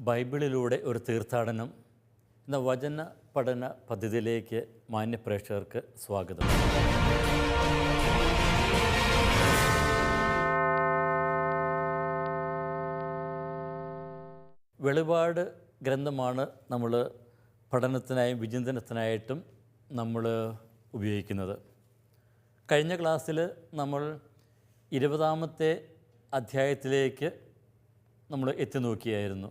ബൈബിളിലൂടെ ഒരു തീർത്ഥാടനം എന്ന വചന പഠന പദ്ധതിയിലേക്ക് മാന്യപ്രേക്ഷകർക്ക് സ്വാഗതം. വെളിപാട് ഗ്രന്ഥമാണ് നമ്മൾ പഠനത്തിനായും വിചിന്തനത്തിനായിട്ടും നമ്മൾ ഉപയോഗിക്കുന്നത്. കഴിഞ്ഞ ക്ലാസ്സിൽ നമ്മൾ 20-ാമത്തെ അധ്യായത്തിലേക്ക് നമ്മൾ എത്തി നോക്കിയായിരുന്നു.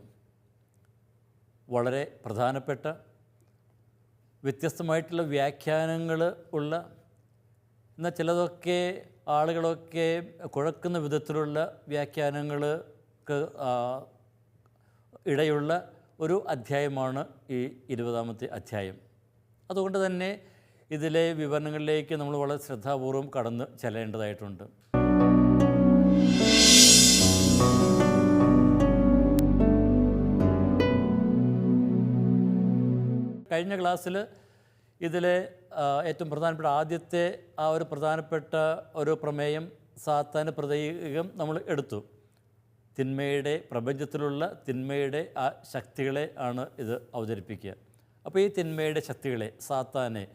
വളരെ പ്രധാനപ്പെട്ട വ്യത്യസ്തമായിട്ടുള്ള വ്യാഖ്യാനങ്ങൾ ഉള്ള, എന്നാൽ ചിലതൊക്കെ ആളുകളൊക്കെ കുഴക്കുന്ന വിധത്തിലുള്ള വ്യാഖ്യാനങ്ങൾക്ക് ഇടയുള്ള ഒരു അധ്യായമാണ് ഈ 20-ാമത്തെ അധ്യായം. അതുകൊണ്ട് തന്നെ ഇതിലെ വിവരണങ്ങളിലേക്ക് നമ്മൾ വളരെ ശ്രദ്ധാപൂർവം കടന്ന് ചെല്ലേണ്ടതായിട്ടുണ്ട്. കഴിഞ്ഞ ക്ലാസ്സിൽ ഇതിലെ ഏറ്റവും പ്രധാനപ്പെട്ട ആദ്യത്തെ ഒരു പ്രധാനപ്പെട്ട ഒരു പ്രമേയം സാത്താൻ്റെ പ്രതീകം നമ്മൾ എടുത്തു. തിന്മയുടെ പ്രപഞ്ചത്തിലുള്ള തിന്മയുടെ ആ ശക്തികളെ ആണ് ഇത് അവതരിപ്പിക്കുക. അപ്പോൾ ഈ തിന്മയുടെ ശക്തികളെ, സാത്താനെ,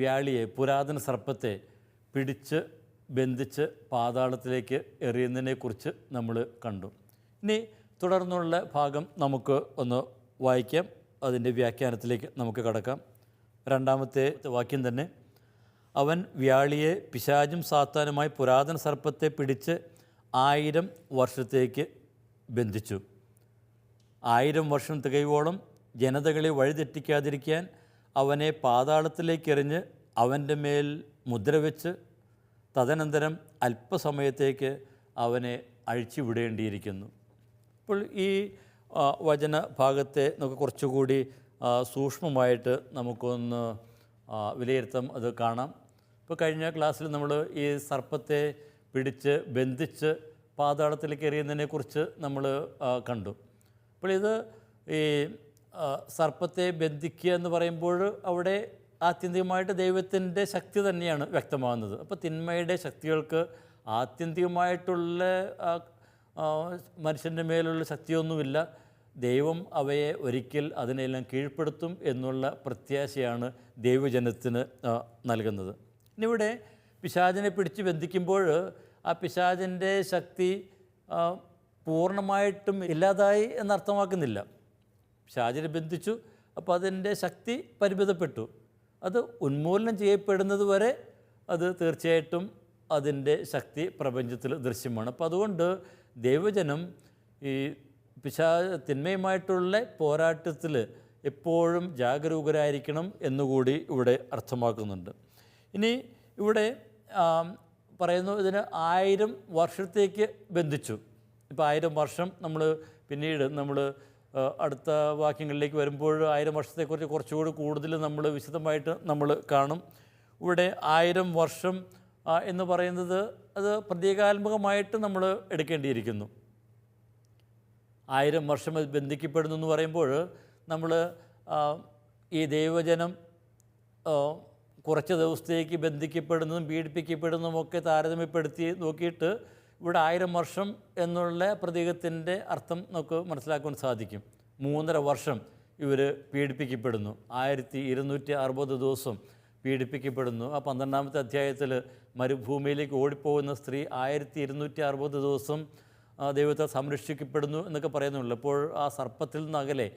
വ്യാളിയെ, പുരാതന സർപ്പത്തെ പിടിച്ച് ബന്ധിച്ച് പാതാളത്തിലേക്ക് എറിയുന്നതിനെക്കുറിച്ച് നമ്മൾ കണ്ടു. ഇനി തുടർന്നുള്ള ഭാഗം നമുക്ക് ഒന്ന് വായിക്കാം. അതിൻ്റെ വ്യാഖ്യാനത്തിലേക്ക് നമുക്ക് കടക്കാം. 2-ാമത്തെ വാക്യം തന്നെ, അവൻ വ്യാളിയെ പിശാചും സാത്താനുമായി പുരാതന സർപ്പത്തെ പിടിച്ച് 1000 വർഷത്തേക്ക് ബന്ധിച്ചു. 1000 വർഷം തികയോളം ജനതകളെ വഴിതെറ്റിക്കാതിരിക്കാൻ അവനെ പാതാളത്തിലേക്ക് എറിഞ്ഞ് അവൻ്റെ മേൽ മുദ്രവെച്ച് തദനന്തരം അല്പസമയത്തേക്ക് അവനെ അഴിച്ചുവിടേണ്ടിയിരിക്കുന്നു. അപ്പോൾ ഈ വചന ഭാഗത്തെ നമുക്ക് കുറച്ചുകൂടി സൂക്ഷ്മമായിട്ട് നമുക്കൊന്ന് വിലയിരുത്താം, അത് കാണാം. ഇപ്പോൾ കഴിഞ്ഞ ക്ലാസ്സിൽ നമ്മൾ ഈ സർപ്പത്തെ പിടിച്ച് ബന്ധിച്ച് പാതാളത്തിലേക്ക് എറിയുന്നതിനെക്കുറിച്ച് നമ്മൾ കണ്ടു. അപ്പോൾ ഇത് ഈ സർപ്പത്തെ ബന്ധിക്കുക എന്ന് പറയുമ്പോൾ അവിടെ ആത്യന്തികമായിട്ട് ദൈവത്തിൻ്റെ ശക്തി തന്നെയാണ് വ്യക്തമാകുന്നത്. അപ്പോൾ തിന്മയുടെ ശക്തികൾക്ക് ആത്യന്തികമായിട്ടുള്ള മനുഷ്യൻ്റെ മേലുള്ള ശക്തിയൊന്നുമില്ല. ദൈവം അവയെ ഒരിക്കൽ അതിനെല്ലാം കീഴ്പ്പെടുത്തും എന്നുള്ള പ്രത്യാശയാണ് ദൈവജനത്തിന് നൽകുന്നത്. ഇനി ഇവിടെ പിശാചിനെ പിടിച്ച് ബന്ധിക്കുമ്പോൾ ആ പിശാചിൻ്റെ ശക്തി പൂർണ്ണമായിട്ടും ഇല്ലാതായി എന്നർത്ഥമാക്കുന്നില്ല. പിശാചിനെ ബന്ധിച്ചു, അപ്പോൾ അതിൻ്റെ ശക്തി പരിമിതപ്പെട്ടു. അത് ഉന്മൂലനം ചെയ്യപ്പെടുന്നത് വരെ അത് തീർച്ചയായിട്ടും അതിൻ്റെ ശക്തി പ്രപഞ്ചത്തിൽ ദൃശ്യമാണ്. അപ്പോൾ അതുകൊണ്ട് ദൈവജനം ഈ തിന്മയുമായിട്ടുള്ള പോരാട്ടത്തിൽ എപ്പോഴും ജാഗരൂകരായിരിക്കണം എന്നുകൂടി ഇവിടെ അർത്ഥമാക്കുന്നുണ്ട്. ഇനി ഇവിടെ പറയുന്നു, ഇതിന് 1000 വർഷത്തേക്ക് ബന്ധിച്ചു. ഇപ്പോൾ 1000 വർഷം നമ്മൾ പിന്നീട് നമ്മൾ അടുത്ത വാക്യങ്ങളിലേക്ക് വരുമ്പോൾ 1000 വർഷത്തെക്കുറിച്ച് കുറച്ചുകൂടി കൂടുതൽ നമ്മൾ വിശദമായിട്ട് നമ്മൾ കാണും. ഇവിടെ 1000 വർഷം എന്ന് പറയുന്നത് അത് പ്രതീകാത്മകമായിട്ട് നമ്മൾ എടുക്കേണ്ടിയിരിക്കുന്നു. 1000 വർഷം ബന്ധിക്കപ്പെടുന്നു എന്ന് പറയുമ്പോൾ നമ്മൾ ഈ ദൈവജനം കുറച്ച് ദിവസത്തേക്ക് ബന്ധിക്കപ്പെടുന്നതും പീഡിപ്പിക്കപ്പെടുന്നതുമൊക്കെ താരതമ്യപ്പെടുത്തി നോക്കിയിട്ട് ഇവിടെ 1000 വർഷം എന്നുള്ള പ്രതീകത്തിൻ്റെ അർത്ഥം നമുക്ക് മനസ്സിലാക്കാൻ സാധിക്കും. 3.5 വർഷം ഇവർ പീഡിപ്പിക്കപ്പെടുന്നു, 1260 ദിവസം പീഡിപ്പിക്കപ്പെടുന്നു. ആ 12-ാമത്തെ അധ്യായത്തിൽ മരുഭൂമിയിലേക്ക് ഓടിപ്പോകുന്ന സ്ത്രീ 1260 ദിവസം ദൈവത്തെ സംരക്ഷിക്കപ്പെടുന്നു എന്നൊക്കെ പറയുന്നുള്ളൂ. അപ്പോൾ ആ സർപ്പത്തിൽ നിന്ന് അകലെ,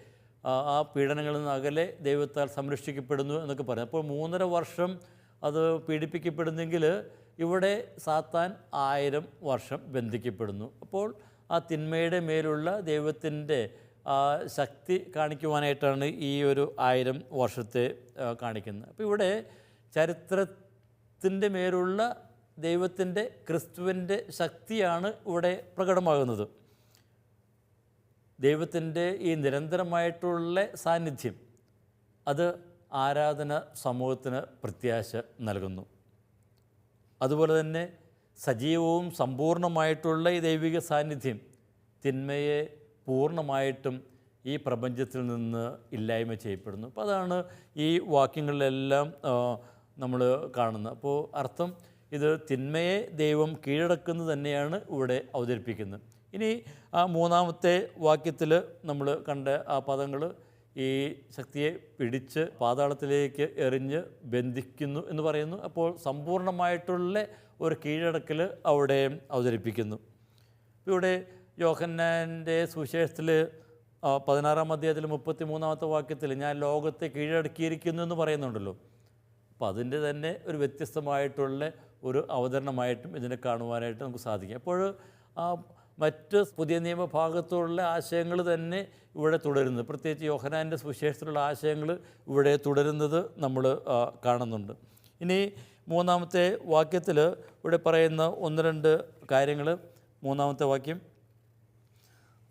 ആ പീഡനങ്ങളിൽ നിന്ന് അകലെ ദൈവത്താൽ സംരക്ഷിക്കപ്പെടുന്നു എന്നൊക്കെ പറയും. അപ്പോൾ 3.5 വർഷം അത് പീഡിപ്പിക്കപ്പെടുന്നെങ്കിൽ ഇവിടെ സാത്താൻ 1000 വർഷം ബന്ധിക്കപ്പെടുന്നു. അപ്പോൾ ആ തിന്മയുടെ മേലുള്ള ദൈവത്തിൻ്റെ ശക്തി കാണിക്കുവാനായിട്ടാണ് ഈ ഒരു 1000 വർഷത്തെ കാണിക്കുന്നത്. അപ്പോൾ ഇവിടെ ചരിത്രത്തിൻ്റെ മേലുള്ള ദൈവത്തിൻ്റെ, ക്രിസ്തുവിൻ്റെ ശക്തിയാണ് ഇവിടെ പ്രകടമാകുന്നത്. ദൈവത്തിൻ്റെ ഈ നിരന്തരമായിട്ടുള്ള സാന്നിധ്യം അത് ആരാധന സമൂഹത്തിന് പ്രത്യാശ നൽകുന്നു. അതുപോലെ തന്നെ സജീവവും സമ്പൂർണ്ണമായിട്ടുള്ള ഈ ദൈവിക സാന്നിധ്യം തിന്മയെ പൂർണ്ണമായിട്ടും ഈ പ്രപഞ്ചത്തിൽ നിന്ന് ഇല്ലായ്മ ചെയ്യപ്പെടുന്നു. അപ്പോൾ അതാണ് ഈ വാക്യങ്ങളിലെല്ലാം നമ്മൾ കാണുന്നത്. അപ്പോൾ അർത്ഥം ഇത് തിന്മയെ ദൈവം കീഴടക്കുന്നത് തന്നെയാണ് ഇവിടെ അവതരിപ്പിക്കുന്നത്. ഇനി ആ മൂന്നാമത്തെ വാക്യത്തിൽ നമ്മൾ കണ്ട ആ പദങ്ങൾ ഈ ശക്തിയെ പിടിച്ച് പാതാളത്തിലേക്ക് എറിഞ്ഞ് ബന്ധിക്കുന്നു എന്ന് പറയുന്നു. അപ്പോൾ സമ്പൂർണ്ണമായിട്ടുള്ള ഒരു കീഴടക്കൽ അവിടെ അവതരിപ്പിക്കുന്നു. ഇവിടെ യോഹന്നാൻ്റെ സുവിശേഷത്തിൽ 16-ാം അധ്യായത്തിൽ 33-ാമത്തെ വാക്യത്തിൽ ഞാൻ ലോകത്തെ കീഴടക്കിയിരിക്കുന്നു എന്ന് പറയുന്നുണ്ടല്ലോ. അപ്പോൾ അതിൻ്റെ തന്നെ ഒരു വ്യത്യസ്തമായിട്ടുള്ള ഒരു അവതരണമായിട്ടും ഇതിനെ കാണുവാനായിട്ട് നമുക്ക് സാധിക്കും. അപ്പോൾ മറ്റ് പുതിയ നിയമഭാഗത്തുള്ള ആശയങ്ങൾ തന്നെ ഇവിടെ തുടരുന്നത്, പ്രത്യേകിച്ച് യോഹന്നാൻ്റെ സുവിശേഷത്തിലുള്ള ആശയങ്ങൾ ഇവിടെ തുടരുന്നത് നമ്മൾ കാണുന്നുണ്ട്. ഇനി മൂന്നാമത്തെ വാക്യത്തിൽ ഇവിടെ പറയുന്ന ഒന്ന് രണ്ട് കാര്യങ്ങൾ. മൂന്നാമത്തെ വാക്യം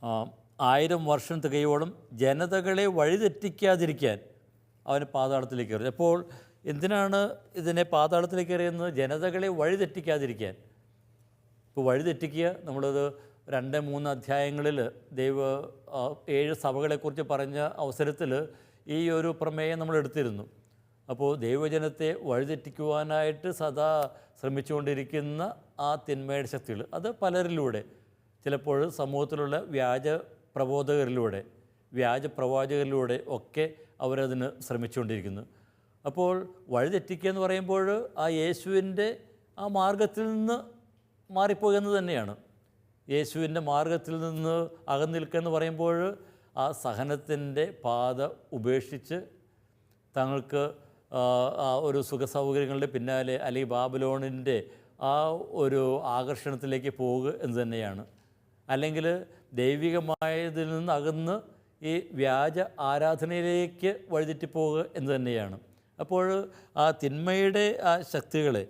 1000 വർഷം തികയോളം ജനതകളെ വഴിതെറ്റിക്കാതിരിക്കാൻ അവന് പാതാളത്തിലേക്ക് എറിഞ്ഞു. അപ്പോൾ എന്തിനാണ് ഇതിനെ പാതാളത്തിലേക്ക് എറിയുന്നത്? ജനതകളെ വഴിതെറ്റിക്കാതിരിക്കാൻ. ഇപ്പോൾ വഴിതെറ്റിക്കുക, നമ്മളത് 2-3 അധ്യായങ്ങളിൽ 7 സഭകളെക്കുറിച്ച് പറഞ്ഞ അവസരത്തിൽ ഈ ഒരു പ്രമേയം നമ്മൾ എടുത്തിരുന്നു. അപ്പോൾ ദൈവജനത്തെ വഴിതെറ്റിക്കുവാനായിട്ട് സദാ ശ്രമിച്ചുകൊണ്ടിരിക്കുന്ന ആ തിന്മയുടെ ശക്തികൾ, അത് പലരിലൂടെ, ചിലപ്പോൾ സമൂഹത്തിലുള്ള വ്യാജ പ്രബോധകരിലൂടെ, വ്യാജ പ്രവാചകരിലൂടെ ഒക്കെ അവരതിന് ശ്രമിച്ചുകൊണ്ടിരിക്കുന്നു. അപ്പോൾ വഴിതെറ്റിക്കുക എന്ന് പറയുമ്പോൾ ആ യേശുവിൻ്റെ ആ മാർഗത്തിൽ നിന്ന് മാറിപ്പോകുക എന്ന് തന്നെയാണ്. യേശുവിൻ്റെ മാർഗത്തിൽ നിന്ന് അകന്നിൽക്കുക എന്ന് പറയുമ്പോൾ ആ സഹനത്തിൻ്റെ പാത ഉപേക്ഷിച്ച് തങ്ങൾക്ക് ആ ഒരു സുഖസൗകര്യങ്ങളുടെ പിന്നാലെ അല്ലെങ്കിൽ ബാബിലോണിൻ്റെ ആ ഒരു ആകർഷണത്തിലേക്ക് പോവുക എന്ന് തന്നെയാണ്. അല്ലെങ്കിൽ ദൈവികമായതിൽ നിന്ന് അകന്ന് ഈ വ്യാജ ആരാധനയിലേക്ക് വഴിതെറ്റിപ്പോവുക എന്ന് തന്നെയാണ്. അപ്പോൾ ആ തിന്മയുടെ ആ ശക്തികളെ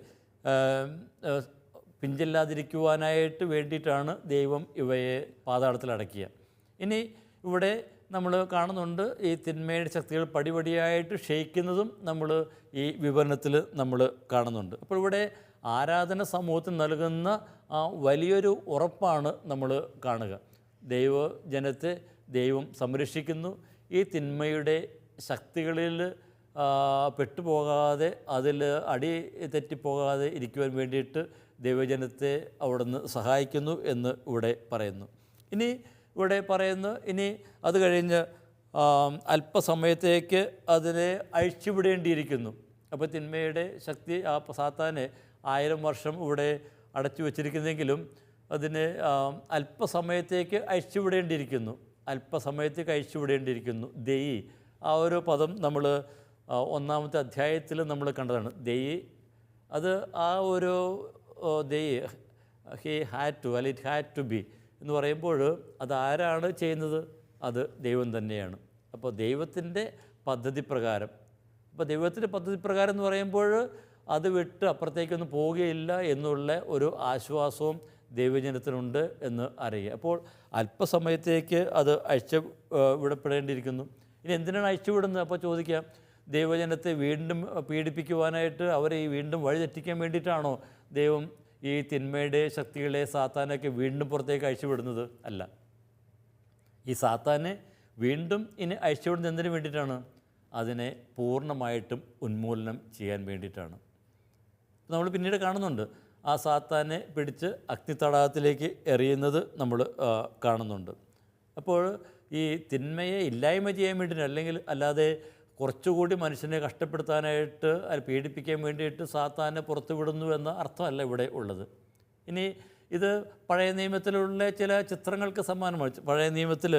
പിഞ്ചില്ലാതിരിക്കുവാനായിട്ട് വേണ്ടിയിട്ടാണ് ദൈവം ഇവയെ പാതാളത്തിൽ അടക്കിയ. ഇനി ഇവിടെ നമ്മൾ കാണുന്നുണ്ട് ഈ തിന്മയുടെ ശക്തികൾ പടിപടിയായിട്ട് ക്ഷയിക്കുന്നതും നമ്മൾ ഈ വിവരണത്തിൽ നമ്മൾ കാണുന്നുണ്ട്. അപ്പോൾ ഇവിടെ ആരാധന സമൂഹത്തിന് നൽകുന്ന ആ വലിയൊരു ഉറപ്പാണ് നമ്മൾ കാണുക. ദൈവജനത്തെ ദൈവം സംരക്ഷിക്കുന്നു. ഈ തിന്മയുടെ ശക്തികളിൽ പെട്ടുപോകാതെ, അതിൽ അടി തെറ്റിപ്പോകാതെ ഇരിക്കുവാൻ വേണ്ടിയിട്ട് ദൈവജനത്തെ അവിടുന്ന് സഹായിക്കുന്നു എന്ന് ഇവിടെ പറയുന്നു. ഇനി ഇവിടെ പറയുന്നു, ഇനി അത് കഴിഞ്ഞ് അല്പസമയത്തേക്ക് അതിനെ അഴിച്ചുവിടേണ്ടിയിരിക്കുന്നു. അപ്പോൾ തിന്മയുടെ ശക്തി ആ സാത്താനെ 1000 വർഷം ഇവിടെ അടച്ചു വച്ചിരിക്കുന്നെങ്കിലും അതിനെ അല്പസമയത്തേക്ക് അഴിച്ചുവിടേണ്ടിയിരിക്കുന്നു. അല്പസമയത്തേക്ക് അഴിച്ചുവിടേണ്ടിയിരിക്കുന്നു. ദെയ്, ആ ഒരു പദം നമ്മൾ 1-ാമത്തെ അധ്യായത്തിൽ നമ്മൾ കണ്ടതാണ്. ദെയ്, അത് ആ ഒരു ദെയ്, ഹി ഹാഡ് ടു, അല്ലെങ്കിൽ ഇറ്റ് ഹാഡ് ടു ബി എന്ന് പറയുമ്പോൾ അതാരാണ് ചെയ്യുന്നത്? അത് ദൈവം തന്നെയാണ്. അപ്പോൾ ദൈവത്തിൻ്റെ പദ്ധതി പ്രകാരം, അപ്പോൾ ദൈവത്തിൻ്റെ പദ്ധതി പ്രകാരം എന്ന് പറയുമ്പോൾ അത് വിട്ട് അപ്പുറത്തേക്കൊന്നും പോവുകയില്ല എന്നുള്ള ഒരു ആശ്വാസവും ദൈവജനത്തിനുണ്ട് എന്ന് അറിയുക. അപ്പോൾ അല്പസമയത്തേക്ക് അത് വിടപ്പെടേണ്ടിയിരിക്കുന്നു. ഇനി എന്തിനാണ് അഴിച്ചുവിടുന്നത്? അപ്പോൾ ചോദിക്കാം, ദൈവജനത്തെ വീണ്ടും പീഡിപ്പിക്കുവാനായിട്ട്, അവരെ ഈ വീണ്ടും വഴിതെറ്റിക്കാൻ വേണ്ടിയിട്ടാണോ ദൈവം ഈ തിന്മയുടെ ശക്തികളെ, സാത്താനൊക്കെ വീണ്ടും പുറത്തേക്ക് അഴിച്ചുവിടുന്നത്? അല്ല. ഈ സാത്താനെ വീണ്ടും ഇനി അഴിച്ചുവിടുന്നത് എന്തിനു വേണ്ടിയിട്ടാണ്? അതിനെ പൂർണ്ണമായിട്ടും ഉന്മൂലനം ചെയ്യാൻ വേണ്ടിയിട്ടാണ്. നമ്മൾ പിന്നീട് കാണുന്നുണ്ട്, ആ സാത്താനെ പിടിച്ച് അഗ്നിത്തടാകത്തിലേക്ക് എറിയുന്നത് നമ്മൾ കാണുന്നുണ്ട്. അപ്പോൾ ഈ തിന്മയെ ഇല്ലായ്മ ചെയ്യാൻ വേണ്ടിയിട്ട്, അല്ലെങ്കിൽ അല്ലാതെ കുറച്ചുകൂടി മനുഷ്യനെ കഷ്ടപ്പെടുത്താനായിട്ട്, പീഡിപ്പിക്കാൻ വേണ്ടിയിട്ട് സാത്താനെ പുറത്തു വിടുന്നു എന്ന അർത്ഥമല്ല ഇവിടെ ഉള്ളത്. ഇനി ഇത് പഴയ നിയമത്തിലുള്ള ചില ചിത്രങ്ങൾക്ക് സമാനമാണ്. പഴയ നിയമത്തിൽ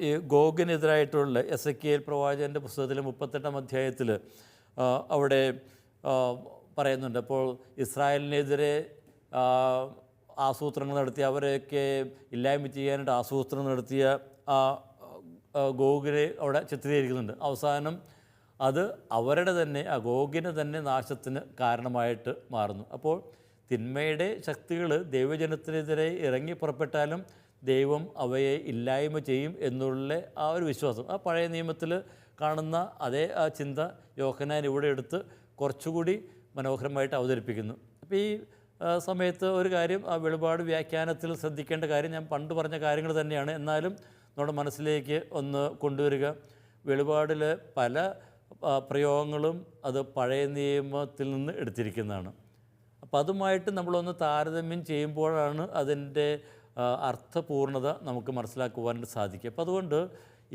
ഈ ഗോഗിനെതിരായിട്ടുള്ള എസെക്കിയേൽ പ്രവാചകൻ്റെ പുസ്തകത്തിൽ 38-ാം അധ്യായത്തിൽ അവിടെ പറയുന്നുണ്ട്. അപ്പോൾ ഇസ്രായേലിനെതിരെ ആസൂത്രണങ്ങൾ നടത്തിയ, അവരെയൊക്കെ ഇല്ലായ്മ ചെയ്യാനായിട്ട് ആസൂത്രണം നടത്തിയ ആ ഗോഗിനെ അവിടെ ചിത്രീകരിക്കുന്നുണ്ട്. അവസാനം അത് അവരുടെ തന്നെ, ആ ഗോഗിന് തന്നെ നാശത്തിന് കാരണമായിട്ട് മാറുന്നു. അപ്പോൾ തിന്മയുടെ ശക്തികൾ ദൈവജനത്തിനെതിരെ ഇറങ്ങി പുറപ്പെട്ടാലും ദൈവം അവയെ ഇല്ലായ്മ ചെയ്യും എന്നുള്ള ആ ഒരു വിശ്വാസം, ആ പഴയ നിയമത്തിൽ കാണുന്ന അതേ ആ ചിന്ത യോഹന്നാൻ ഇവിടെ എടുത്ത് കുറച്ചുകൂടി മനോഹരമായിട്ട് അവതരിപ്പിക്കുന്നു. അപ്പോൾ ഈ സമയത്ത് ഒരു കാര്യം, ആ വെളിപാട് വ്യാഖ്യാനത്തിൽ ശ്രദ്ധിക്കേണ്ട കാര്യം ഞാൻ പണ്ട് പറഞ്ഞ കാര്യങ്ങൾ തന്നെയാണ്, എന്നാലും നമ്മുടെ മനസ്സിലേക്ക് ഒന്ന് കൊണ്ടുവരിക. വെളിപാടിൽ പല പ്രയോഗങ്ങളും അത് പഴയ നിയമത്തിൽ നിന്ന് എടുത്തിരിക്കുന്നതാണ്. അപ്പോൾ അതുമായിട്ട് നമ്മളൊന്ന് താരതമ്യം ചെയ്യുമ്പോഴാണ് അതിൻ്റെ അർത്ഥപൂർണത നമുക്ക് മനസ്സിലാക്കുവാനായിട്ട് സാധിക്കും. അപ്പോൾ അതുകൊണ്ട്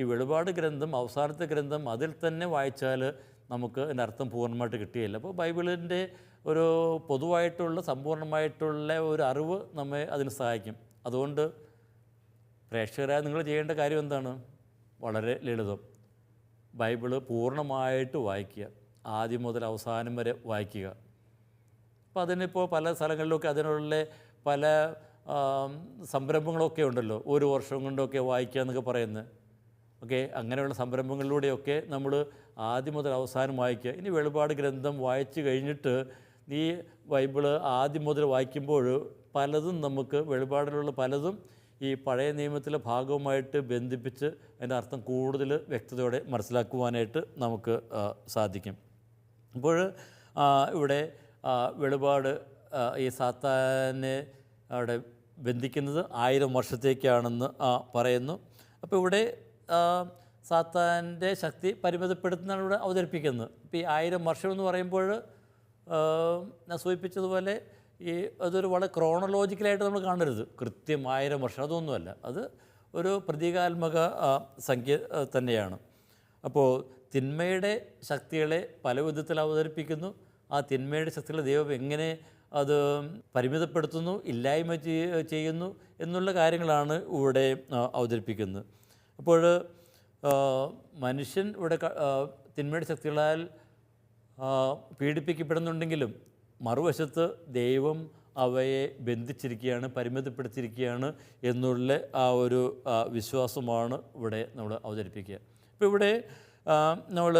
ഈ വെളിപാട് ഗ്രന്ഥം, അവസാനത്തെ ഗ്രന്ഥം, അതിൽ തന്നെ വായിച്ചാൽ നമുക്ക് അതിൻ്റെ അർത്ഥം പൂർണ്ണമായിട്ട് കിട്ടുകയില്ല. അപ്പോൾ ബൈബിളിൻ്റെ ഒരു പൊതുവായിട്ടുള്ള സമ്പൂർണ്ണമായിട്ടുള്ള ഒരു അറിവ് നമ്മെ അതിന് സഹായിക്കും. അതുകൊണ്ട് പ്രേക്ഷകരായ നിങ്ങൾ ചെയ്യേണ്ട കാര്യം എന്താണ്? വളരെ ലളിതം. ബൈബിള് പൂർണ്ണമായിട്ട് വായിക്കുക, ആദ്യം മുതൽ അവസാനം വരെ വായിക്കുക. അപ്പോൾ അതിനിപ്പോൾ പല സ്ഥലങ്ങളിലൊക്കെ അതിനുള്ള പല സംരംഭങ്ങളൊക്കെ ഉണ്ടല്ലോ, ഒരു വർഷം കൊണ്ടൊക്കെ വായിക്കുക എന്നൊക്കെ പറയുന്നത്. ഓക്കെ, അങ്ങനെയുള്ള സംരംഭങ്ങളിലൂടെയൊക്കെ നമ്മൾ ആദ്യം മുതൽ അവസാനം വായിക്കുക. ഇനി വെളിപാട് ഗ്രന്ഥം വായിച്ചു കഴിഞ്ഞിട്ട് ഈ ബൈബിള് ആദ്യം മുതൽ വായിക്കുമ്പോൾ പലതും നമുക്ക് വെളിപാടിലുള്ള പലതും ഈ പഴയ നിയമത്തിലെ ഭാഗവുമായിട്ട് ബന്ധിപ്പിച്ച് അതിൻ്റെ അർത്ഥം കൂടുതൽ വ്യക്തതയോടെ മനസ്സിലാക്കുവാനായിട്ട് നമുക്ക് സാധിക്കും. അപ്പോൾ ഇവിടെ വെളിപാട് ഈ സാത്താനെ അവിടെ ബന്ധിക്കുന്നത് 1000 വർഷത്തേക്കാണെന്ന് പറയുന്നു. അപ്പോൾ ഇവിടെ സാത്താൻ്റെ ശക്തി പരിമിതപ്പെടുത്തുന്നതാണ് ഇവിടെ അവതരിപ്പിക്കുന്നത്. ഇപ്പോൾ ഈ 1000 വർഷം എന്ന് പറയുമ്പോൾ ഞാൻ സൂചിപ്പിച്ചതുപോലെ ഈ അതൊരു വളരെ ക്രോണോളജിക്കലായിട്ട് നമ്മൾ കാണരുത്. കൃത്യം 1000 വർഷം അതൊന്നുമല്ല, അത് ഒരു പ്രതീകാത്മക സംഖ്യ തന്നെയാണ്. അപ്പോൾ തിന്മയുടെ ശക്തികളെ പല വിധത്തിൽ അവതരിപ്പിക്കുന്നു. ആ തിന്മയുടെ ശക്തികളെ ദൈവം എങ്ങനെ അത് പരിമിതപ്പെടുത്തുന്നു, ഇല്ലായ്മ ചെയ്യുന്നു എന്നുള്ള കാര്യങ്ങളാണ് ഇവിടെ അവതരിപ്പിക്കുന്നത്. അപ്പോൾ മനുഷ്യൻ ഇവിടെ തിന്മയുടെ ശക്തികളാൽ പീഡിപ്പിക്കപ്പെടുന്നുണ്ടെങ്കിലും മറുവശത്ത് ദൈവം അവയെ ബന്ധിച്ചിരിക്കുകയാണ്, പരിമിതപ്പെടുത്തിയിരിക്കുകയാണ് എന്നുള്ള ആ ഒരു വിശ്വാസമാണ് ഇവിടെ നമ്മൾ അവതരിപ്പിക്കുക. ഇപ്പോൾ ഇവിടെ നമ്മൾ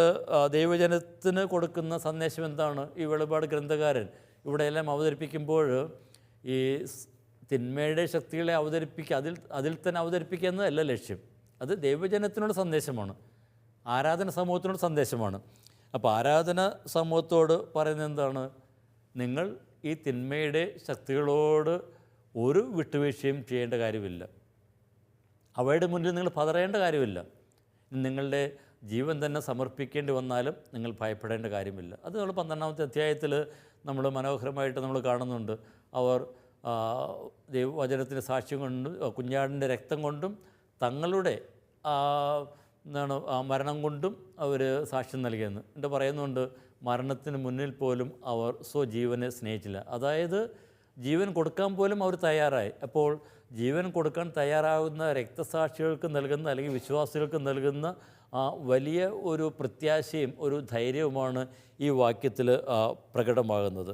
ദൈവജനത്തിന് കൊടുക്കുന്ന സന്ദേശം എന്താണ്? ഈ വെളിപാട് ഗ്രന്ഥകാരൻ ഇവിടെയെല്ലാം അവതരിപ്പിക്കുമ്പോൾ ഈ തിന്മയുടെ ശക്തികളെ അതിൽ തന്നെ അവതരിപ്പിക്കുക എന്നതല്ല ലക്ഷ്യം. അത് ദൈവജനത്തിനുള്ള സന്ദേശമാണ്, ആരാധന സമൂഹത്തിനുള്ള സന്ദേശമാണ്. അപ്പോൾ ആരാധന സമൂഹത്തോട് പറയുന്നത് എന്താണ്? നിങ്ങൾ ഈ തിന്മയുടെ ശക്തികളോട് ഒരു വിട്ടുവീഴ്ചയും ചെയ്യേണ്ട കാര്യമില്ല. അവയുടെ മുന്നിൽ നിങ്ങൾ പതറേണ്ട കാര്യമില്ല. നിങ്ങളുടെ ജീവൻ തന്നെ സമർപ്പിക്കേണ്ടി വന്നാലും നിങ്ങൾ ഭയപ്പെടേണ്ട കാര്യമില്ല. അത് നമ്മൾ 12-ാമത്തെ അധ്യായത്തിൽ നമ്മൾ മനോഹരമായിട്ട് നമ്മൾ കാണുന്നുണ്ട്. അവർ ദൈവവചനത്തിൻ്റെ സാക്ഷ്യം കൊണ്ടും കുഞ്ഞാടിൻ്റെ രക്തം കൊണ്ടും തങ്ങളുടെ മരണം കൊണ്ടും അവർ സാക്ഷ്യം നൽകിയെന്ന് എന്നിട്ട് പറയുന്നുണ്ട്. മരണത്തിന് മുന്നിൽ പോലും അവർ സ്വജീവനെ സ്നേഹിച്ചില്ല. അതായത് ജീവൻ കൊടുക്കാൻ പോലും അവർ തയ്യാറായി. അപ്പോൾ ജീവൻ കൊടുക്കാൻ തയ്യാറാകുന്ന രക്തസാക്ഷികൾക്ക് നൽകുന്ന അല്ലെങ്കിൽ വിശ്വാസികൾക്ക് നൽകുന്ന വലിയ ഒരു പ്രത്യാശയും ഒരു ധൈര്യവുമാണ് ഈ വാക്യത്തിൽ പ്രകടമാകുന്നത്.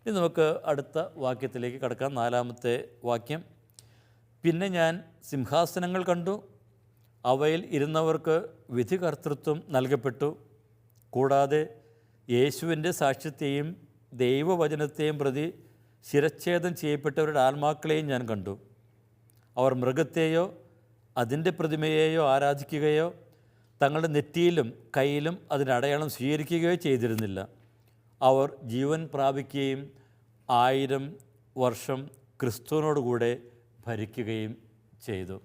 ഇനി നമുക്ക് അടുത്ത വാക്യത്തിലേക്ക് കടക്കാം. 4-ാമത്തെ വാക്യം. പിന്നെ ഞാൻ സിംഹാസനങ്ങൾ കണ്ടു, അവയിൽ ഇരുന്നവർക്ക് വിധികർത്തൃത്വം നൽകപ്പെട്ടു. കൂടാതെ യേശുവിൻ്റെ സാക്ഷ്യത്തെയും ദൈവവചനത്തെയും പ്രതി ശിരച്ഛേദം ചെയ്യപ്പെട്ടവരുടെ ആത്മാക്കളെയും ഞാൻ കണ്ടു. അവർ മൃഗത്തെയോ അതിൻ്റെ പ്രതിമയെയോ ആരാധിക്കുകയോ തങ്ങളുടെ നെറ്റിയിലും കയ്യിലും അതിൻ്റെ അടയാളം സ്വീകരിക്കുകയോ ചെയ്തിരുന്നില്ല. അവർ ജീവൻ പ്രാപിക്കുകയും 1000 വർഷം ക്രിസ്തുവിനോടുകൂടെ ഭരിക്കുകയും ചെയ്തു.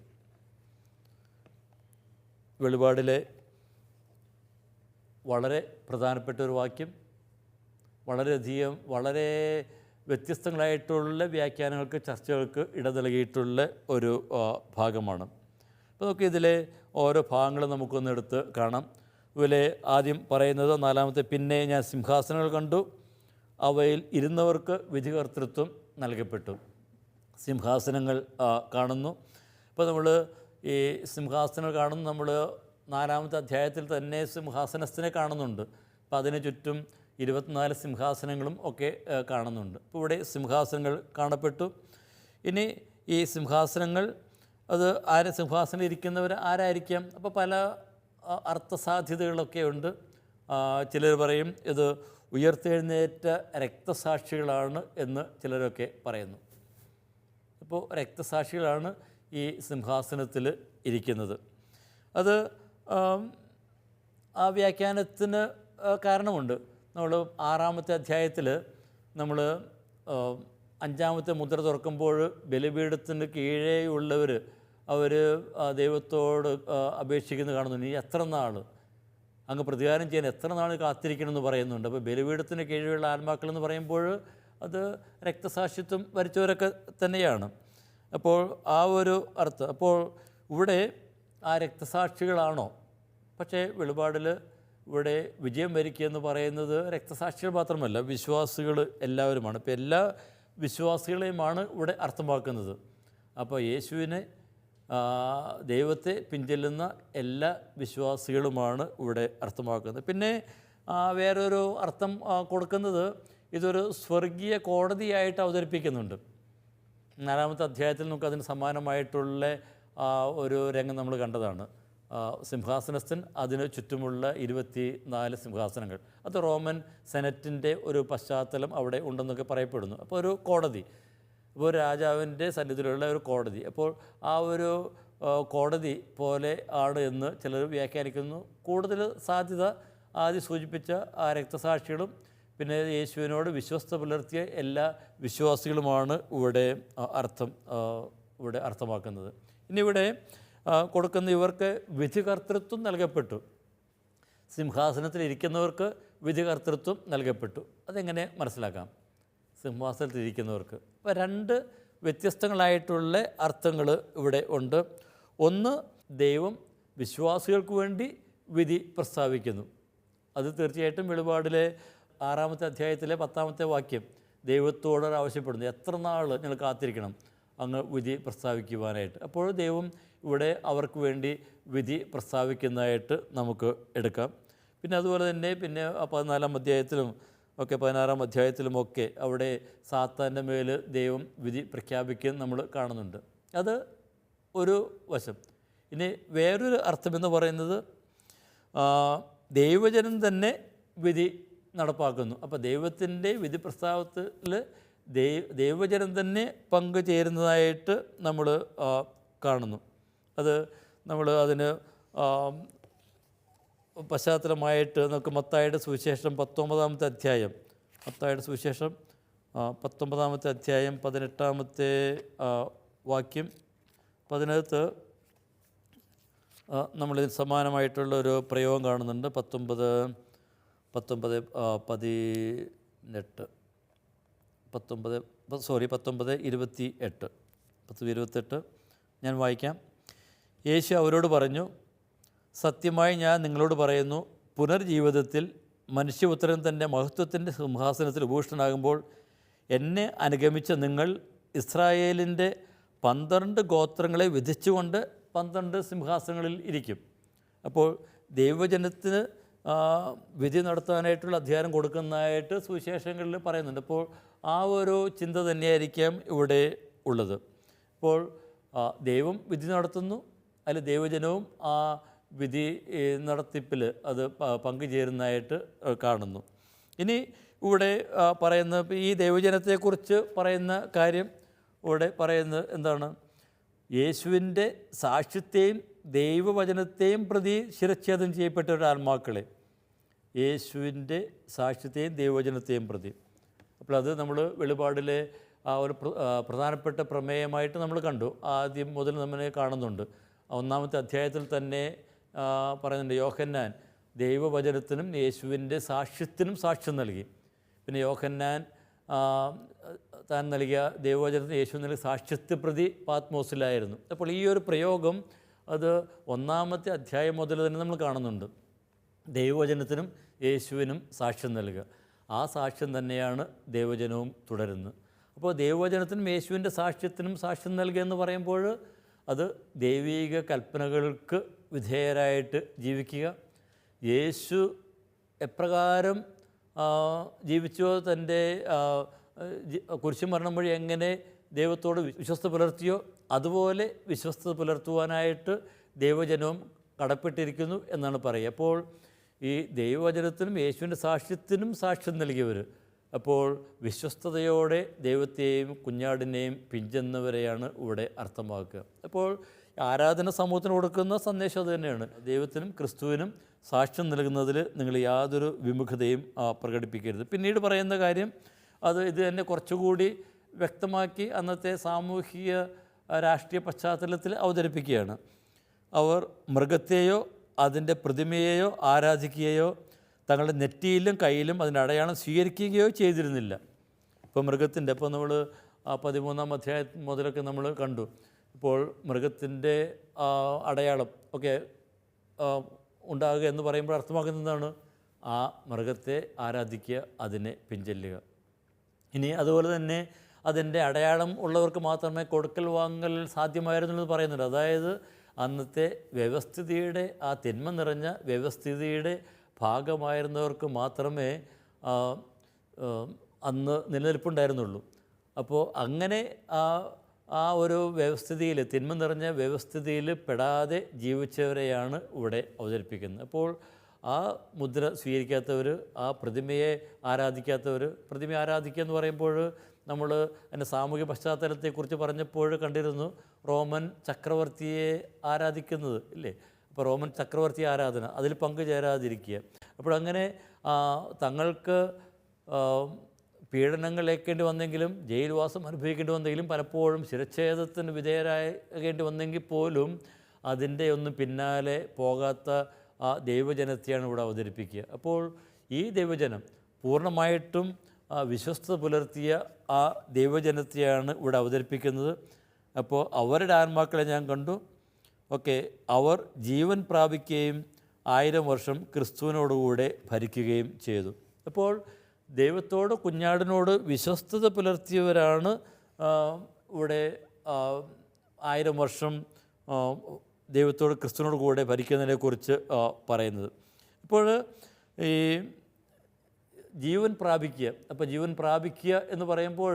വെളിപാടിലെ വളരെ പ്രധാനപ്പെട്ട ഒരു വാക്യം, വളരെയധികം വളരെ വ്യത്യസ്തങ്ങളായിട്ടുള്ള വ്യാഖ്യാനങ്ങൾക്ക്, ചർച്ചകൾക്ക് ഇട നൽകിയിട്ടുള്ള ഒരു ഭാഗമാണ്. അപ്പോൾ നമുക്ക് ഇതിലെ ഓരോ ഭാഗങ്ങളും നമുക്കൊന്നെടുത്ത് കാണാം. ഇതിലെ ആദ്യം പറയുന്നത് 4-ാമത്തെ. പിന്നെ ഞാൻ സിംഹാസനങ്ങൾ കണ്ടു, അവയിൽ ഇരുന്നവർക്ക് വിധികർത്തൃത്വം നൽകപ്പെട്ടു. സിംഹാസനങ്ങൾ കാണുന്നു. അപ്പോൾ നമ്മൾ ഈ സിംഹാസനങ്ങൾ കാണുന്നു. നമ്മൾ 4-ാമത്തെ അധ്യായത്തിൽ തന്നെ സിംഹാസനസ്ഥനെ കാണുന്നുണ്ട്. അപ്പോൾ അതിന് ചുറ്റും 24 സിംഹാസനങ്ങളും ഒക്കെ കാണുന്നുണ്ട്. ഇപ്പോൾ ഇവിടെ സിംഹാസനങ്ങൾ കാണപ്പെട്ടു. ഇനി ഈ സിംഹാസനങ്ങൾ അത് സിംഹാസനം ഇരിക്കുന്നവർ ആരായിരിക്കാം? അപ്പോൾ പല അർത്ഥസാധ്യതകളൊക്കെ ഉണ്ട്. ചിലർ പറയും ഇത് ഉയർത്തെഴുന്നേറ്റ രക്തസാക്ഷികളാണ് എന്ന് ചിലരൊക്കെ പറയുന്നു. അപ്പോൾ രക്തസാക്ഷികളാണ് ഈ സിംഹാസനത്തിൽ ഇരിക്കുന്നത്. അത് ആ വ്യാഖ്യാനത്തിന് കാരണമുണ്ട്. നമ്മൾ 6-ാമത്തെ അധ്യായത്തിൽ നമ്മൾ 5-ാമത്തെ മുദ്ര തുറക്കുമ്പോൾ ബലിപീഠത്തിന് കീഴെയുള്ളവർ അവർ ദൈവത്തോട് അപേക്ഷിക്കുന്നത് കാണുന്നു. നീ എത്ര നാൾ അങ്ങ് പ്രതികാരം ചെയ്യാൻ എത്ര നാൾ കാത്തിരിക്കണമെന്ന് പറയുന്നുണ്ട്. അപ്പോൾ ബലിപീഠത്തിന് കീഴെയുള്ള ആത്മാക്കൾ എന്ന് പറയുമ്പോൾ അത് രക്തസാക്ഷിത്വം വരിച്ചവരൊക്കെ തന്നെയാണ്. അപ്പോൾ ആ ഒരു അർത്ഥം. അപ്പോൾ ഇവിടെ ആ രക്തസാക്ഷികളാണോ? പക്ഷേ വെളിപാടിൽ ഇവിടെ വിജയം വരിക്കുക എന്ന് പറയുന്നത് രക്തസാക്ഷികൾ മാത്രമല്ല, വിശ്വാസികൾ എല്ലാവരുമാണ്. ഇപ്പോൾ എല്ലാ വിശ്വാസികളെയുമാണ് ഇവിടെ അർത്ഥമാക്കുന്നത്. അപ്പോൾ യേശുവിനെ ദൈവത്തെ പിൻചെല്ലുന്ന എല്ലാ വിശ്വാസികളുമാണ് ഇവിടെ അർത്ഥമാക്കുന്നത്. പിന്നെ വേറൊരു അർത്ഥം കൊടുക്കുന്നത് ഇതൊരു സ്വർഗീയ കോടതിയായിട്ട് അവതരിപ്പിക്കുന്നുണ്ട്. 4-ാമത്തെ അധ്യായത്തിൽ നമുക്ക് അതിന് സമാനമായിട്ടുള്ള ഒരു രംഗം നമ്മൾ കണ്ടതാണ്. സിംഹാസനസ്ഥൻ, അതിന് ചുറ്റുമുള്ള 24 സിംഹാസനങ്ങൾ. അത് റോമൻ സെനറ്റിൻ്റെ ഒരു പശ്ചാത്തലം അവിടെ ഉണ്ടെന്നൊക്കെ പറയപ്പെടുന്നു. അപ്പോൾ ഒരു കോടതി, ഇപ്പോൾ രാജാവിൻ്റെ സന്നിധിയിലുള്ള ഒരു കോടതി. അപ്പോൾ ആ ഒരു കോടതി പോലെ ആണ് എന്ന് ചിലർ വ്യാഖ്യാനിക്കുന്നു. കൂടുതൽ സാധ്യത ആദ്യം സൂചിപ്പിച്ച ആ രക്തസാക്ഷികളും പിന്നെ യേശുവിനോട് വിശ്വസ്ത പുലർത്തിയ എല്ലാ വിശ്വാസികളുമാണ് ഇവിടെ അർത്ഥമാക്കുന്നത്. ഇനി ഇവിടെ കൊടുക്കുന്ന ഇവർക്ക് വിധികർത്തൃത്വം നൽകപ്പെട്ടു. സിംഹാസനത്തിലിരിക്കുന്നവർക്ക് വിധികർത്തൃത്വം നൽകപ്പെട്ടു. അതെങ്ങനെ മനസ്സിലാക്കാം? സിംഹാസനത്തിലിരിക്കുന്നവർക്ക് അപ്പോൾ 2 വ്യത്യസ്തങ്ങളായിട്ടുള്ള അർത്ഥങ്ങൾ ഇവിടെ ഉണ്ട്. ഒന്ന്, ദൈവം വിശ്വാസികൾക്ക് വേണ്ടി വിധി പ്രസ്താവിക്കുന്നു. അത് തീർച്ചയായിട്ടും വെളിപാടിലെ 6-ാമത്തെ അധ്യായത്തിലെ 10-ാമത്തെ വാക്യം ദൈവത്തോട് ആവശ്യപ്പെടുന്നു, എത്ര നാൾ നിങ്ങൾ കാത്തിരിക്കണം അങ്ങ് വിധി പ്രസ്താവിക്കുവാനായിട്ട്. അപ്പോൾ ദൈവം ഇവിടെ അവർക്ക് വേണ്ടി വിധി പ്രസ്താവിക്കുന്നതായിട്ട് നമുക്ക് എടുക്കാം. പിന്നെ അതുപോലെ തന്നെ 14-ാം അധ്യായത്തിലും ഒക്കെ 16-ാം അധ്യായത്തിലുമൊക്കെ അവിടെ സാത്താൻ്റെ മേൽ ദൈവം വിധി പ്രഖ്യാപിക്കുകയും നമ്മൾ കാണുന്നുണ്ട്. അത് ഒരു വശം. ഇനി വേറൊരു അർത്ഥമെന്ന് പറയുന്നത് ദൈവജനം തന്നെ വിധി നടപ്പാക്കുന്നു. അപ്പോൾ ദൈവത്തിൻ്റെ വിധി പ്രസ്താവത്തിൽ ദൈവജനം തന്നെ പങ്കുചേരുന്നതായിട്ട് നമ്മൾ കാണുന്നു. അത് നമ്മൾ അതിന് പശ്ചാത്തലമായിട്ട് നമുക്ക് മത്തായിയുടെ സുവിശേഷം 19-ാമത്തെ അധ്യായം, മത്തായിയുടെ സുവിശേഷം 19-ാമത്തെ അധ്യായം 18-ാമത്തെ വാക്യം, അപ്പോൾ അതിനകത്ത് നമ്മളിതിന് സമാനമായിട്ടുള്ളൊരു പ്രയോഗം കാണുന്നുണ്ട്. 19:28 ഞാൻ വായിക്കാം. യേശു അവരോട് പറഞ്ഞു, സത്യമായി ഞാൻ നിങ്ങളോട് പറയുന്നു, പുനർജീവിതത്തിൽ മനുഷ്യപുത്രൻ തൻ്റെ മഹത്വത്തിൻ്റെ സിംഹാസനത്തിൽ ഉപവിഷ്ടനാകുമ്പോൾ എന്നെ അനുഗമിച്ച നിങ്ങൾ ഇസ്രായേലിൻ്റെ 12 ഗോത്രങ്ങളെ വിധിച്ചുകൊണ്ട് 12 സിംഹാസനങ്ങളിൽ ഇരിക്കും. അപ്പോൾ ദൈവജനത്തിന് വിധി നടത്താനായിട്ടുള്ള അധികാരം കൊടുക്കുന്നതായിട്ട് സുവിശേഷങ്ങളിൽ പറയുന്നുണ്ട്. അപ്പോൾ ആ ഒരു ചിന്ത തന്നെയായിരിക്കാം ഇവിടെ ഉള്ളത്. അപ്പോൾ ദൈവം വിധി നടത്തുന്നു, അതിൽ ദൈവജനവും ആ വിധി നടത്തിപ്പിൽ അത് പങ്കുചേരുന്നതായിട്ട് കാണുന്നു. ഇനി ഇവിടെ പറയുന്ന ഈ ദൈവജനത്തെക്കുറിച്ച് പറയുന്ന കാര്യം ഇവിടെ പറയുന്നത് എന്താണ്? യേശുവിൻ്റെ സാക്ഷ്യത്തെയും ദൈവവചനത്തെയും പ്രതി ശിരച്ഛേദം ചെയ്യപ്പെട്ട ഒരു ആത്മാക്കളെ, യേശുവിൻ്റെ സാക്ഷ്യത്തെയും ദൈവവചനത്തെയും പ്രതി. അപ്പോൾ അത് നമ്മൾ വെളിപാടിലെ ആ ഒരു പ്രധാനപ്പെട്ട പ്രമേയമായിട്ട് നമ്മൾ കണ്ടു. ആദ്യം മുതൽ നമ്മൾ കാണുന്നുണ്ട്. 1-ാമത്തെ അധ്യായത്തിൽ തന്നെ പറയുന്നുണ്ട്, യോഹന്നാൻ ദൈവവചനത്തിനും യേശുവിൻ്റെ സാക്ഷ്യത്തിനും സാക്ഷ്യം നൽകി. പിന്നെ യോഹന്നാൻ താൻ നൽകിയ ദൈവവചനത്തിന് യേശു നൽകിയ സാക്ഷ്യത്തെ പ്രതി പാത്മോസിലായിരുന്നു. അപ്പോൾ ഈ ഒരു പ്രയോഗം അത് 1-ാമത്തെ അധ്യായം മുതൽ തന്നെ നമ്മൾ കാണുന്നുണ്ട്. ദൈവവചനത്തിനും യേശുവിനും സാക്ഷ്യം നൽകുക, ആ സാക്ഷ്യം തന്നെയാണ് ദൈവവചനവും തുടരുന്നത്. അപ്പോൾ ദൈവവചനത്തിനും യേശുവിൻ്റെ സാക്ഷ്യത്തിനും സാക്ഷ്യം നൽകുക എന്ന് പറയുമ്പോൾ അത് ദൈവീക കൽപ്പനകൾക്ക് വിധേയരായിട്ട് ജീവിക്കുക. യേശു എപ്രകാരം ജീവിച്ചോ, തൻ്റെ കുരിശുമരണം വഴി എങ്ങനെ ദൈവത്തോട് വിശ്വസ്ത പുലർത്തിയോ അതുപോലെ വിശ്വസ്ത പുലർത്തുവാനായിട്ട് ദൈവജനവും കടപ്പെട്ടിരിക്കുന്നു എന്നാണ് പറയുക. അപ്പോൾ ഈ ദൈവവചനത്തിനും യേശുവിൻ്റെ സാക്ഷ്യത്തിനും സാക്ഷ്യം നൽകിയവർ അപ്പോൾ വിശ്വസ്തയോടെ ദൈവത്തെയും കുഞ്ഞാടിനെയും പിഞ്ചെന്നവരെയാണ് ഇവിടെ അർത്ഥമാക്കുക. അപ്പോൾ ആരാധന സമൂഹത്തിന് കൊടുക്കുന്ന സന്ദേശം അത് തന്നെയാണ്. ദൈവത്തിനും ക്രിസ്തുവിനും സാക്ഷ്യം നൽകുന്നതിൽ നിങ്ങൾ യാതൊരു വിമുഖതയും പ്രകടിപ്പിക്കരുത്. പിന്നീട് പറയുന്ന കാര്യം ഇത് തന്നെ കുറച്ചുകൂടി വ്യക്തമാക്കി അന്നത്തെ സാമൂഹിക രാഷ്ട്രീയ പശ്ചാത്തലത്തിൽ അവതരിപ്പിക്കുകയാണ്. അവർ മൃഗത്തെയോ അതിൻ്റെ പ്രതിമയെയോ ആരാധിക്കുകയോ തങ്ങളുടെ നെറ്റിയിലും കയ്യിലും അതിൻ്റെ അടയാളം സ്വീകരിക്കുകയോ ചെയ്തിരുന്നില്ല. ഇപ്പോൾ മൃഗത്തിൻ്റെ നമ്മൾ 13-ാം അധ്യായം മുതലൊക്കെ നമ്മൾ കണ്ടു. ഇപ്പോൾ മൃഗത്തിൻ്റെ അടയാളം ഒക്കെ ഉണ്ടാകുക എന്ന് പറയുമ്പോൾ അർത്ഥമാക്കുന്നത് എന്താണ്? ആ മൃഗത്തെ ആരാധിക്കുക, അതിനെ പിൻചെല്ലുക. ഇനി അതുപോലെ തന്നെ അതിൻ്റെ അടയാളം ഉള്ളവർക്ക് മാത്രമേ കൊടുക്കൽ വാങ്ങൽ സാധ്യമായിരുന്നുള്ളത് പറയുന്നുണ്ട്. അതായത് അന്നത്തെ വ്യവസ്ഥിതിയുടെ, ആ തിന്മ നിറഞ്ഞ വ്യവസ്ഥിതിയുടെ ഭാഗമായിരുന്നവർക്ക് മാത്രമേ അന്ന് നിലനിൽപ്പുണ്ടായിരുന്നുള്ളൂ. അപ്പോൾ അങ്ങനെ ആ ഒരു വ്യവസ്ഥിതിയിൽ, തിന്മ നിറഞ്ഞ വ്യവസ്ഥിതിയിൽ പെടാതെ ജീവിച്ചവരെയാണ് ഇവിടെ അവതരിപ്പിക്കുന്നത്. അപ്പോൾ ആ മുദ്ര സ്വീകരിക്കാത്തവർ, ആ പ്രതിമയെ ആരാധിക്കാത്തവർ, പ്രതിമയെ ആരാധിക്കുക എന്ന് പറയുമ്പോൾ നമ്മൾ അതിൻ്റെ സാമൂഹ്യ പശ്ചാത്തലത്തെക്കുറിച്ച് പറഞ്ഞപ്പോൾ കണ്ടിരുന്നു റോമൻ ചക്രവർത്തിയെ ആരാധിക്കുന്നത് ഇല്ലേ. അപ്പോൾ റോമൻ ചക്രവർത്തി ആരാധന, അതിൽ പങ്കുചേരാതിരിക്കുക. അപ്പോഴങ്ങനെ തങ്ങൾക്ക് പീഡനങ്ങൾ ഏൽക്കേണ്ടി വന്നെങ്കിലും, ജയിൽവാസം അനുഭവിക്കേണ്ടി വന്നെങ്കിലും, പലപ്പോഴും ശിരച്ഛേദത്തിന് വിധേയരാകേണ്ടി വന്നെങ്കിൽ പോലും അതിൻ്റെ ഒന്നും പിന്നാലെ പോകാത്ത ആ ദൈവജനത്തെയാണ് ഇവിടെ അവതരിപ്പിക്കുക. അപ്പോൾ ഈ ദൈവജനം പൂർണ്ണമായിട്ടും വിശ്വസ്തത പുലർത്തിയ ആ ദൈവജനത്തെയാണ് ഇവിടെ അവതരിപ്പിക്കുന്നത്. അപ്പോൾ അവരുടെ ആത്മാക്കളെ ഞാൻ കണ്ടു. അവർ ജീവൻ പ്രാപിക്കുകയും 1000 വർഷം ക്രിസ്തുവിനോടുകൂടെ ഭരിക്കുകയും ചെയ്തു. അപ്പോൾ ദൈവത്തോട്, കുഞ്ഞാടിനോട് വിശ്വസ്തത പുലർത്തിയവരാണ് ഇവിടെ 1000 വർഷം ദൈവത്തോട്, ക്രിസ്തുവിനോട് കൂടെ ഭരിക്കുന്നതിനെക്കുറിച്ച് പറയുന്നത്. ഇപ്പോൾ ഈ ജീവൻ പ്രാപിക്കുക, അപ്പോൾ ജീവൻ പ്രാപിക്കുക എന്ന് പറയുമ്പോൾ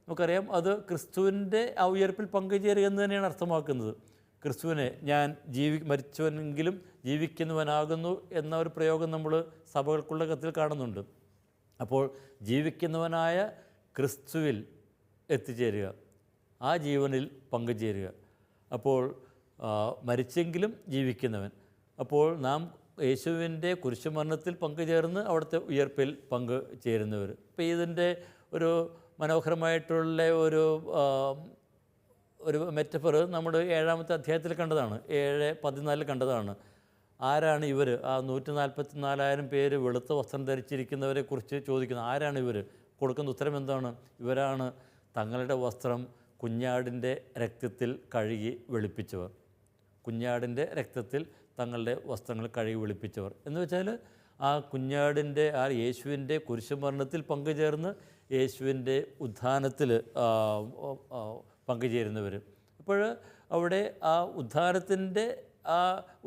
നമുക്കറിയാം അത് ക്രിസ്തുവിൻ്റെ ആ ഉയർപ്പിൽ പങ്കുചേരുക എന്ന് തന്നെയാണ് അർത്ഥമാക്കുന്നത്. ക്രിസ്തുവിനെ ഞാൻ മരിച്ചവനെങ്കിലും ജീവിക്കുന്നവനാകുന്നു എന്ന ഒരു പ്രയോഗം നമ്മൾ സഭകൾക്കുള്ള കത്തിൽ കാണുന്നുണ്ട്. അപ്പോൾ ജീവിക്കുന്നവനായ ക്രിസ്തുവിൽ എത്തിച്ചേരുക, ആ ജീവനിൽ പങ്കുചേരുക. അപ്പോൾ മരിച്ചെങ്കിലും ജീവിക്കുന്നവൻ. അപ്പോൾ നാം യേശുവിൻ്റെ കുരിശുമരണത്തിൽ പങ്കുചേർന്ന് അവിടുത്തെ ഉയർപ്പിൽ പങ്കുചേരുന്നവർ. അപ്പോൾ ഇതിൻ്റെ ഒരു മനോഹരമായിട്ടുള്ള ഒരു മെറ്റഫർ നമ്മൾ 7-ാമത്തെ അധ്യായത്തിൽ കണ്ടതാണ്, 7:14 കണ്ടതാണ്. ആരാണ് ഇവർ? ആ 144,000 പേര് വെളുത്ത വസ്ത്രം ധരിച്ചിരിക്കുന്നവരെ കുറിച്ച് ചോദിക്കുന്നത്. ആരാണ് ഇവർ? കൊടുക്കുന്ന ഉത്തരം എന്താണ്? ഇവരാണ് തങ്ങളുടെ വസ്ത്രം കുഞ്ഞാടിൻ്റെ രക്തത്തിൽ കഴുകി വെളുപ്പിച്ചവർ. കുഞ്ഞാടിൻ്റെ രക്തത്തിൽ തങ്ങളുടെ വസ്ത്രങ്ങൾ കഴുകി വെളുപ്പിച്ചവർ എന്ന് വെച്ചാൽ ആ കുഞ്ഞാടിൻ്റെ, ആ യേശുവിൻ്റെ കുരിശുമരണത്തിൽ പങ്കുചേർന്ന് യേശുവിൻ്റെ ഉത്ഥാനത്തിൽ പങ്കുചേരുന്നവർ. അപ്പോൾ അവിടെ ആ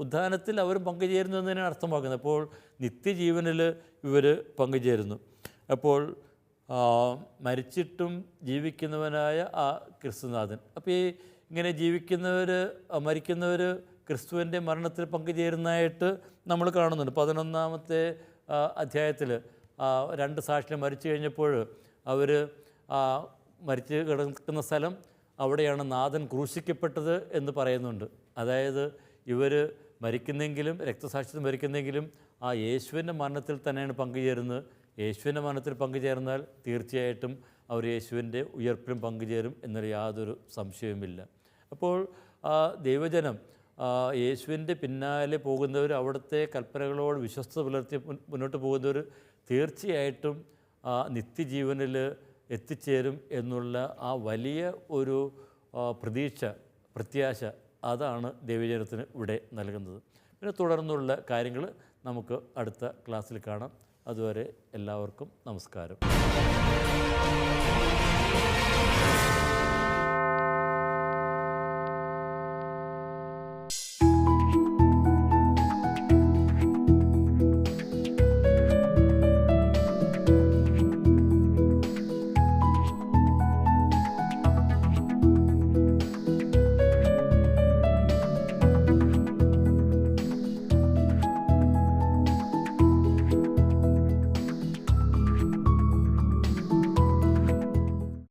ഉത്ഥാനത്തിൽ അവർ പങ്കുചേരുന്നു എന്നതിനാണ് അർത്ഥമാക്കുന്നത്. അപ്പോൾ നിത്യജീവനിൽ ഇവർ പങ്കുചേരുന്നു. അപ്പോൾ മരിച്ചിട്ടും ജീവിക്കുന്നവനായ ആ ക്രിസ്തുനാഥൻ. അപ്പോൾ ഈ ഇങ്ങനെ മരിക്കുന്നവർ ക്രിസ്തുവിൻ്റെ മരണത്തിൽ പങ്കുചേരുന്നതായിട്ട് നമ്മൾ കാണുന്നുണ്ട്. 11-ാമത്തെ അധ്യായത്തിൽ 2 സാക്ഷികൾ മരിച്ചു കഴിഞ്ഞപ്പോൾ അവർ മരിച്ച് കിടക്കുന്ന സ്ഥലം, അവിടെയാണ് നാഥൻ ക്രൂശിക്കപ്പെട്ടത് എന്ന് പറയുന്നുണ്ട്. അതായത് ഇവർ മരിക്കുന്നെങ്കിലും, രക്തസാക്ഷിത്വം മരിക്കുന്നെങ്കിലും ആ യേശുവിൻ്റെ മരണത്തിൽ തന്നെയാണ് പങ്കുചേരുന്നത്. യേശുവിൻ്റെ മരണത്തിൽ പങ്കുചേർന്നാൽ തീർച്ചയായിട്ടും അവർ യേശുവിൻ്റെ ഉയർപ്പിലും പങ്കുചേരും എന്നൊരു യാതൊരു സംശയവുമില്ല. അപ്പോൾ ദൈവജനം യേശുവിൻ്റെ പിന്നാലെ പോകുന്നവർ, അവിടുത്തെ കൽപ്പനകളോട് വിശ്വസ്തത പുലർത്തി മുന്നോട്ട് പോകുന്നവർ തീർച്ചയായിട്ടും നിത്യജീവനിൽ എത്തിച്ചേരും എന്നുള്ള ആ വലിയ ഒരു പ്രത്യാശ അതാണ് ദൈവജനത്തിന് ഇവിടെ നൽകുന്നത്. പിന്നെ തുടർന്നുള്ള കാര്യങ്ങൾ നമുക്ക് അടുത്ത ക്ലാസ്സിൽ കാണാം. അതുവരെ എല്ലാവർക്കും നമസ്കാരം.